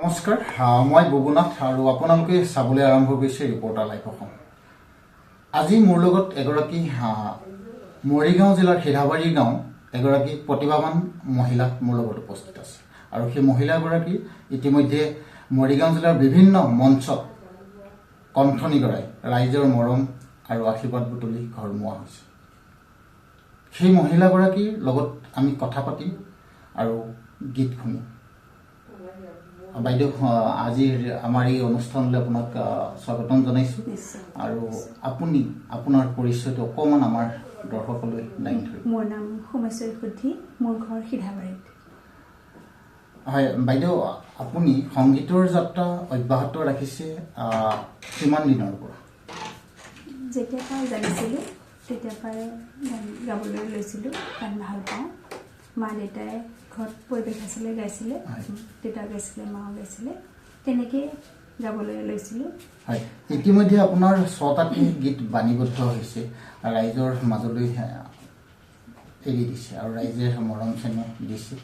নমস্কাৰ মই বুবুনাথ আৰু আপোনালোকে চাবলৈ আৰম্ভ কৰিছে ৰিপৰ্টাৰ লাইভ অসম। আজি মোৰ লগত এগৰাকী মৰিগাঁও জিলাৰ সিধাবাৰী গাঁও এগৰাকী প্ৰতিভাৱান মহিলা মোৰ লগত উপস্থিত আছে আৰু সেই মহিলাগৰাকী ইতিমধ্যে মৰিগাঁও জিলাৰ বিভিন্ন মঞ্চত কণ্ঠনি গৰাই ৰাইজৰ মৰম আৰু আশীৰ্বাদ বুটলি ঘৰমুৱা হৈছে। সেই মহিলাগৰাকীৰ লগত আমি কথা পাতিম আৰু গীত শুনিম। বাইদেউ আজিৰ আমাৰ এই অনুষ্ঠানলৈ আপোনাক স্বাগতম জনাইছোঁ আৰু আপুনি আপোনাৰ পৰিচয়টো অকণমান আমাৰ দৰ্শকলৈ দাঙি ধৰিব। মোৰ নাম সোমেশ্বৰী শুদ্ধি, মোৰ ঘৰ সিধাবাৰীত। হয় বাইদেউ, আপুনি সংগীতৰ যাত্ৰা অব্যাহত ৰাখিছে কিমান দিনৰ পৰা? যেতিয়াৰ পৰা জানিছিলোঁ তেতিয়াৰ পৰাই গান গাবলৈ লৈছিলোঁ। গান ভাল পাওঁ। মা দেউতাই ঘৰত পৰিৱেশ আছিলে, গাইছিলে, দেউতা গাইছিলে, মাও গাইছিলে, তেনেকৈ গাবলৈ লৈছিলোঁ। হয়, ইতিমধ্যে আপোনাৰ 6টাকৈ গীত বাণীবদ্ধ হৈছে, ৰাইজৰ মাজলৈ এৰি দিছে আৰু ৰাইজে মৰম চেনেহ দিছে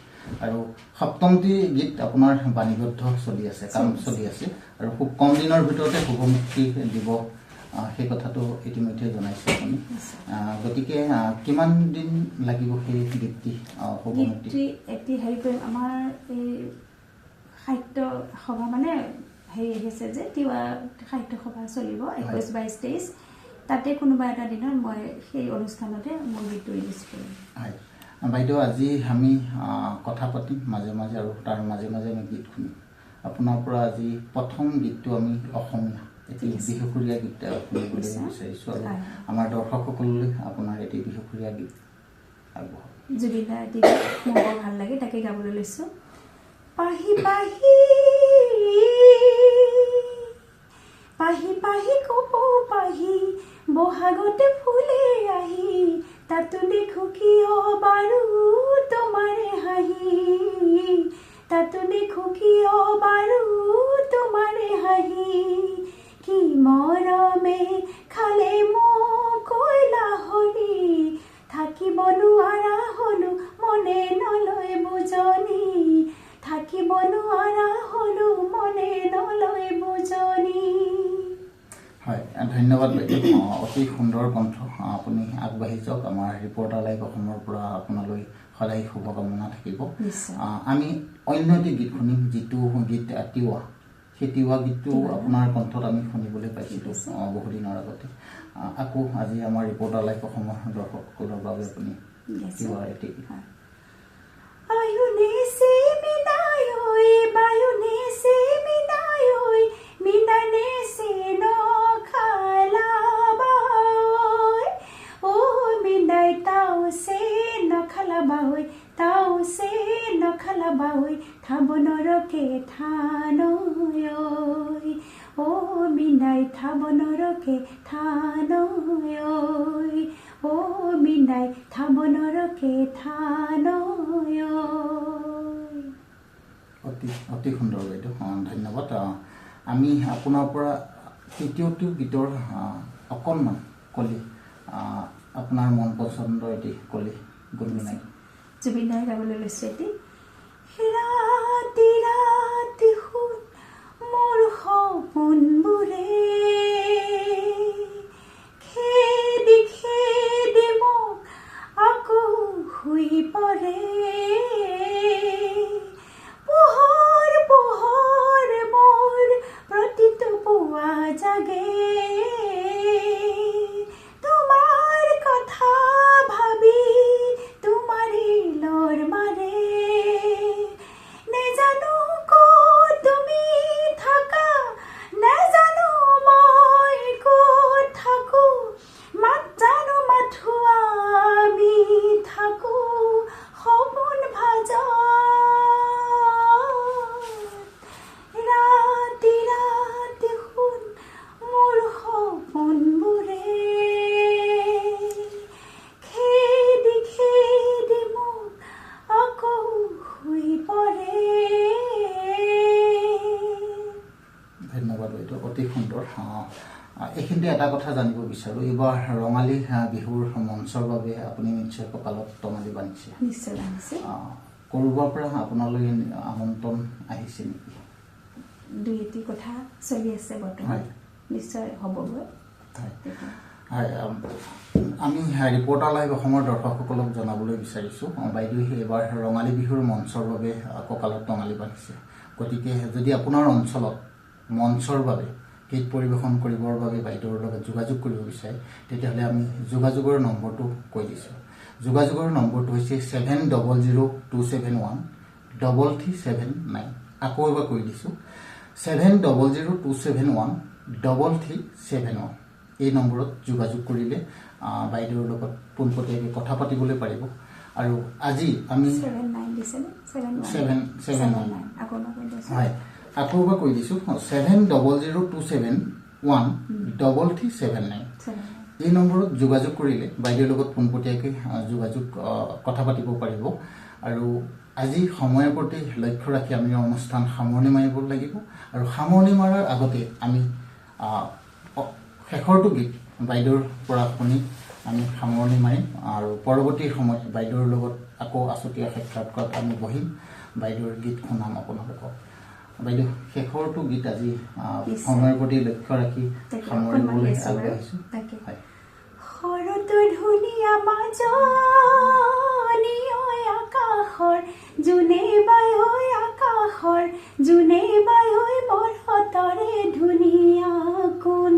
আৰু 7মটি গীত আপোনাৰ বাণীবদ্ধ চলি আছে, কাম চলি আছে আৰু খুব কম দিনৰ ভিতৰতে শুভমুক্তি দিব সেই কথাটো ইতিমধ্যে জনাইছে আপুনি। গতিকে কিমান দিন লাগিব সেই গীতটি শুভমুক্তি? এটি হেৰি কৰিম, আমাৰ এই সাহিত্য সভা মানে হেৰি আহিছে যে তিৱা সাহিত্য সভা চলিব 21, 22, 23, তাতে কোনোবা এটা দিনত মই সেই অনুষ্ঠানতে মোৰ গীতটো ৰিলিজ কৰিম। হয় বাইদেউ, আজি আমি কথা পাতিম মাজে মাজে আৰু তাৰ মাজে মাজে আমি গীত শুনিম। আপোনাৰ পৰা আজি প্ৰথম গীতটো আমি অসমীয়া এটি বিহুসুৰীয়া গীত শুনিবলৈ বিচাৰিছোঁ আৰু আমাৰ দৰ্শকসকললৈ আপোনাৰ এটি বিহুসুৰীয়া গীত আগবঢ়াব। জুবিনদাৰ এটি গীত মোৰ বৰ ভাল লাগে, তাকে গাবলৈ লৈছোঁ। পাহি পাহি পাহি পাহি কপ পাহি বহাগতে ফুলে আহি, তাতো দেখো কিয় বাৰু তোমাৰে হাঁহি, তাতো দেখো কিয় বাৰু তোমাৰে হাঁহি, কি মৰমে খালে মোক লাহৰি, থাকিব নোৱাৰা হলো মনে নলয় বুজনি, থাকিব নোৱাৰা হলো মনে নলয় বুজনি। হয়, ধন্যবাদ বাইদেউ, অতি সুন্দৰ কণ্ঠ। আপুনি আগবাঢ়ি যাওক। আমাৰ ৰিপৰ্টাৰ লাইভ অসমৰ পৰা আপোনালৈ সদায় শুভকামনা থাকিব। আমি অন্য এটি গীত শুনিম, যিটো গীত তিৱা। সেই তিৱা গীতটো আপোনাৰ কণ্ঠত আমি শুনিবলৈ পাইছিলোঁ বহুদিনৰ আগতে। আকৌ আজি আমাৰ ৰিপৰ্টাৰ লাইভ অসমৰ দৰ্শকসকলৰ বাবে আপুনি তিৱা এটি গীত। থাবনৰকে থানয় ও মিনাই, থাবনৰকে থানয় ও মিনাই, থাবনৰকে থানয়। অতি সুন্দৰ বাইদেউ, ধন্যবাদ। আমি আপোনাৰ পৰা তৃতীয়টো গীতৰ অকণমান কলি, আপোনাৰ মন পচন্দৰ এটি কলি গুণগুণাই। জুবিনদাই গাবলৈ লৈছোঁ এটি। ৰাতি ৰাতি শুন মোৰ সপোনবোৰে, খেদি খেদি মোক আকৌ শুই পৰে, পোহৰ পোহৰ মোৰ প্ৰতিটো পুৱা জাগে, তোমাৰ কথা ভাবি তোমাৰে লৰ মাৰে, নেজানো ক'ত তুমি থাকা, নেজানো মই ক'ত থাকো, জানো মাথো আমি থাকো সপোন ভাজত, ৰাতি ৰাতি শুন মোৰ সপোনবোৰে, খেদি খেদি মোক আকৌ শুই পৰে। ধন্যবাদ বাইদেউ, অতি সুন্দৰ। এইখিনিতে এটা কথা জানিব বিচাৰোঁ, এইবাৰ ৰঙালী বিহুৰ মঞ্চৰ বাবে আপুনি নিশ্চয় কপালত টঙালি বান্ধিছে। নিশ্চয় বান্ধিছে। ক'ৰবাৰ পৰা আপোনালৈ আমন্ত্ৰণ আহিছে নেকি? দুই এটি কথা চলি আছে বৰ্তমান হয়। নিশ্চয় হ'বগৈ হয় তেতিয়া। হয় আমি ৰিপৰ্টাৰ লাইভ অসমৰ দৰ্শকসকলক জনাবলৈ বিচাৰিছোঁ বাইদেৱে এইবাৰ ৰঙালী বিহুৰ মঞ্চৰ বাবে কঁকালত টঙালি বান্ধিছে। গতিকে যদি আপোনাৰ অঞ্চলত মঞ্চৰ বাবে গীত পৰিৱেশন কৰিবৰ বাবে বাইদেউৰ লগত যোগাযোগ কৰিব বিচাৰে তেতিয়াহ'লে আমি যোগাযোগৰ নম্বৰটো কৈ দিছোঁ। যোগাযোগৰ নম্বৰটো হৈছে 7002713379। আকৌ এবাৰ কৈ দিছোঁ 7002713379। এই নম্বৰত যোগাযোগ কৰিলে বাইদেউৰ লগত পোনপটীয়াকৈ কথা পাতিবলৈ পাৰিব। আৰু আজি আমি 79 দিছেনে 79 আকৌ নকয় দিছে হয় আকৌ এবাৰ কৈ দিছোঁ 7002713379। এই নম্বৰত যোগাযোগ কৰিলে বাইদেউৰ লগত পোনপটীয়াকৈ কথা পাতিব পাৰিব। আৰু আজি সময়ৰ প্ৰতি লক্ষ্য ৰাখি আমি অনুষ্ঠান সামৰণি মাৰিব লাগিব। আৰু সামৰণি মৰাৰ আগতে আমি শেষৰটো গীত বাইদেউৰ পৰা শুনি আমি সামৰণি মাৰিম। আৰু পৰৱৰ্তী সময়ত বাইদেউৰ লগত আকৌ আছুতীয়া সাক্ষাৎকাৰত আমি বহিম, বাইদেউৰ গীত শুনাম আপোনালোকক। বাইদেউ শেষৰটো গীত আজি সময়ৰ প্ৰতি লক্ষ্য ৰাখি সামৰিবলৈ আগবাঢ়িছোঁ। হয়। শৰতৰ ধুনীয়া মাজনী ঐ আকাশৰ জোনে বাই ঐ আকাশৰ জোনে বাই ঐ বৰহতৰে ধুনীয়া কোন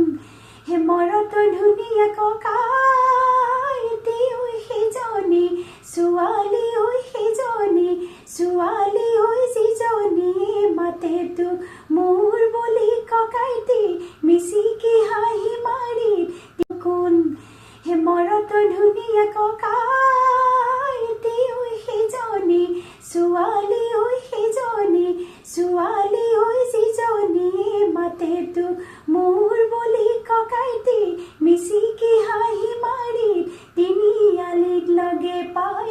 হেমৰতৰ ধুনীয়া ককাইটি ঐ সেইজনী ছোৱালী ঐ সেইজনী ছোৱালী ঐ যিজনী মাতে তোক মোৰ বুলি ককাইটি মিচিকি হাঁহি মাৰি কোন হেমৰতৰ ধুনীয়া ককাইটি ঐ সেইজনী ছোৱালী ঐ সেইজনী ছোৱালী ঐ যিজনী মাতে তোক মোৰ বুলি ককাইটি মিচিকি হাঁহি মাৰি তিনিআলিত লগে পাই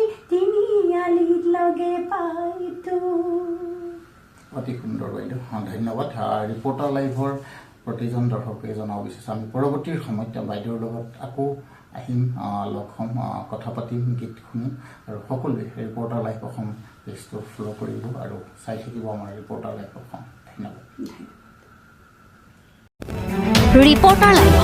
তো। অতি সুন্দৰ বাইদেউ, ধন্যবাদ। ৰিপৰ্টাৰ লাইভৰ প্ৰতিজন দৰ্শকে জনাব বিচাৰিছোঁ আমি পৰৱৰ্তী সময়ত বাইদেউৰ লগত আকৌ আহিম, লগ হ'ম, কথা পাতিম, গীত শুনিম। আৰু সকলোৱে ৰিপৰ্টাৰ লাইভ অসম পেজটো ফ'ল' কৰিব আৰু চাই থাকিব আমাৰ ৰিপৰ্টাৰ লাইভ অসম। ধন্যবাদ। Reporter live